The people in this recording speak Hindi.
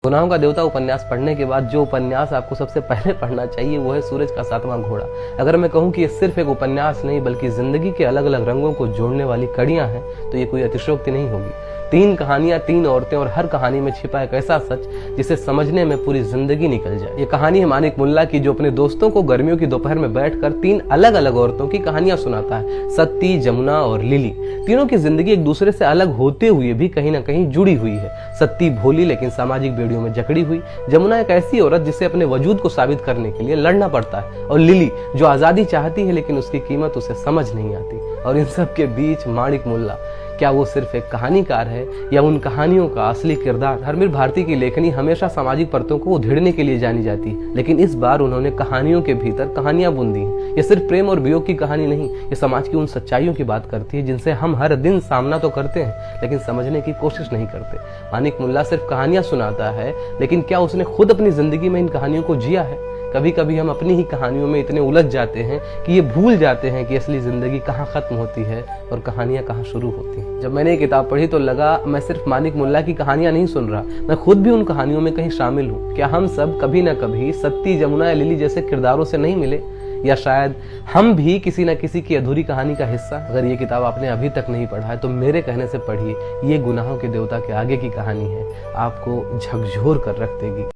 गुनाहों का देवता उपन्यास पढ़ने के बाद जो उपन्यास आपको सबसे पहले पढ़ना चाहिए वो है सूरज का सातवां घोड़ा। अगर मैं कहूँ कि ये सिर्फ एक उपन्यास नहीं बल्कि जिंदगी के अलग अलग रंगों को जोड़ने वाली कड़ियां हैं तो ये कोई अतिशयोक्ति नहीं होगी। 3 कहानियां, 3 औरतें और हर कहानी में छिपा एक ऐसा सच जिसे समझने में पूरी जिंदगी निकल जाए। ये कहानी है मानिक मुल्ला की, जो अपने दोस्तों को गर्मियों की दोपहर में बैठकर 3 अलग अलग औरतों की कहानियां सुनाता है। सत्ती, जमुना और लिली। तीनों की जिंदगी एक दूसरे से अलग होते हुए भी कहीं ना कहीं जुड़ी हुई है। सत्ती भोली लेकिन सामाजिक बेड़ियों में जकड़ी हुई, जमुना एक ऐसी औरत जिसे अपने वजूद को साबित करने के लिए लड़ना पड़ता है, और लिली जो आजादी चाहती है लेकिन उसकी कीमत उसे समझ नहीं आती। और इन सब के बीच मानिक मुल्ला, क्या वो सिर्फ एक कहानीकार है या उन कहानियों का असली किरदार? धर्मवीर भारती की लेखनी हमेशा सामाजिक परतों को उधेड़ने के लिए जानी जाती है, लेकिन इस बार उन्होंने कहानियों के भीतर कहानियां बुन दी हैं। ये सिर्फ प्रेम और वियोग की कहानी नहीं, ये समाज की उन सच्चाइयों की बात करती है जिनसे हम हर दिन सामना तो करते हैं लेकिन समझने की कोशिश नहीं करते। मानिक मुल्ला सिर्फ कहानियां सुनाता है, लेकिन क्या उसने खुद अपनी जिंदगी में इन कहानियों को जिया है? कभी कभी हम अपनी ही कहानियों में इतने उलझ जाते हैं कि ये भूल जाते हैं कि असली जिंदगी कहाँ खत्म होती है और कहानियां कहाँ शुरू होती हैं। जब मैंने ये किताब पढ़ी तो लगा मैं सिर्फ मानिक मुल्ला की कहानियां नहीं सुन रहा, मैं खुद भी उन कहानियों में कहीं शामिल हूँ। क्या हम सब कभी न कभी सत्ती, जमुना या लिली जैसे किरदारों से नहीं मिले? या शायद हम भी किसी न किसी की अधूरी कहानी का हिस्सा? अगर ये किताब आपने अभी तक नहीं पढ़ा है तो मेरे कहने से पढ़िए। ये गुनाहों के देवता के आगे की कहानी है, आपको झकझोर कर रख देगी।